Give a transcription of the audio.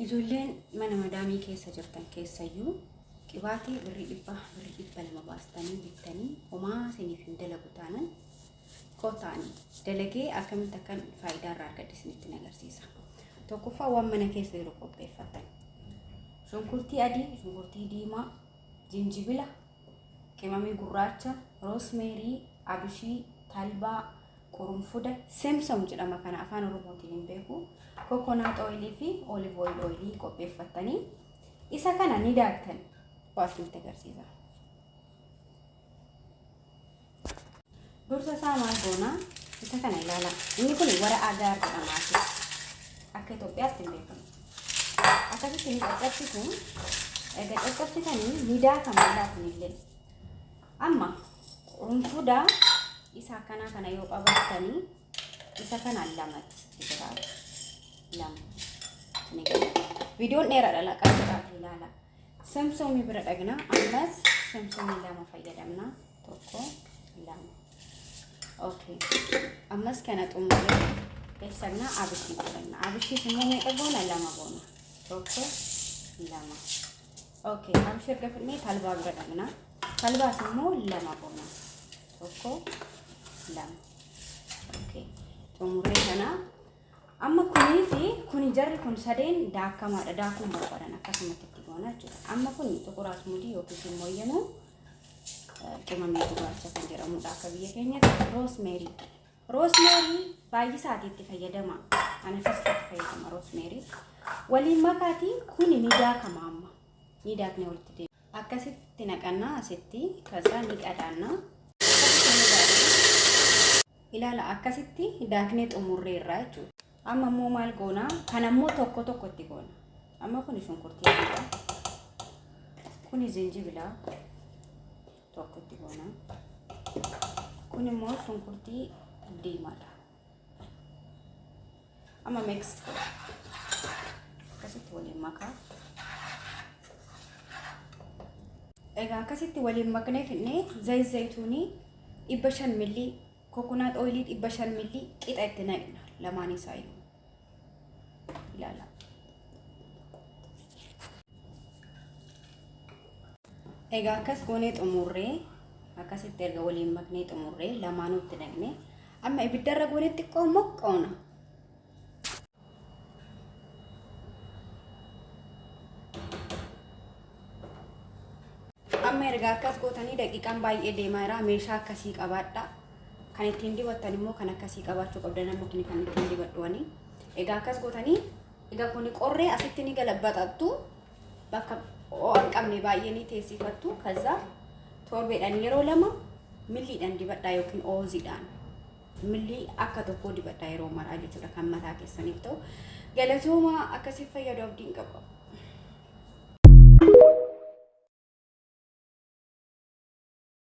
ijoolleen mana madaamii keessa jirtan keessayyuu qibaatii birrii dhibba lama baastanii bittanii homaa isiniif hin dalagu taanan kootaanii dalagee akkamitti akkan faayidaa irraa argadhisinitti agarsiisa. Tokkoffaa waan mana keessa jiru qopheeffatan. Shunkurtii adii, shunkurtii diimaa, jinjibila, qimamii gurraacha, roosmeerii, abishii, talbaa, qurunfuda, simsam jedhama kana afaan oromootiin hin beeku. Coconut oil fi olive oil qopheeffatanii isa kana ni daaktan baasnitti agarsiisa. Dursa isaa maal goona isa kana ilaala. Inni kun waraqaa gaar jedhama akka Itoophiyaatti hin beekamu. Akkasitti ni qaqqabsitu. Egaa qaqqabsitanii ni daakama illee. Amma qurunfuda isa kana yoo qabattanii isa kana lamatti jiraatu. Videoon dheeraadha laqaa jiraatu ilaala. Samsung bira dhaqna ammas Samsung lama fayyadamna tokko lama. Okay. Ammas kana xumuree eessagna abishii godhanna. Abishii immoo meeqa goona lama goona. Tokko lama. Okay. Abishii erga fidnee talbaa bira dhaqna. Talbaas immoo lama goona. Tokko lama. Okay. Xumuree kana amma kuni fi kuni jarri kun sadeen daakamaadha. Daakuun barbaadan akkasumatti itti goona jechuudha. Amma kuni tuquraas mudii yookiis immoo yenuu qimamii gurraacha kan jedhamudha akka biyya keenyatti. Roosmeerii. Roosmeerii baay'ee isaatiitti fayyadama. Ana keessatti fayyadama roosmeerii. Waliin makaatii kuni ni daakama amma. Ni daaknee walitti deema. Akkasitti naqannaa asitti kasaa ni qadaannaa. Ilaala akkasitti daaknee xumurree irraa jechuudha. Amma immoo maal goona? Kana immoo tokko itti goona. Amma kun shunkurtii adiidha. Kun zinjibila tokko itti goona. Kun immoo shunkurtii diimaadha. Amma mix godha. Akkasitti waliin makaa. Egaa akkasitti waliin maknee fidnee zayituunii 500 milii coconut oil 500 milii qixa itti naqna. Lamaan isaa ilaala. Egaa akkas goonee xumurree akkasitti erga waliin maknee xumurree lamaanuutti naqne amma ibiddarra goonee xiqqoo moqqoona. Amma erga akkas gootanii daqiiqaan baay'ee deemaa jira. Meeshaa akkasii qabaadha. Kan ittiin dibattan immoo kan akkasii qabaachuu qabdan amma kuni kan ittiin dibadhuwani. Egaa akkas gootanii egaa kuni qorree asitti ni galabbatattu bakka waan qabne baay'ee ni teessifattu. Kaza torbeedhaan yeroo lama milliidhaan dibadhaa yookiin ooziidhaan millii akka tokko dibadhaa yeroo maraa jechuudha kan mataa keessaniif ta'u. Galatooma akkasii fayyadu abdiin qaba.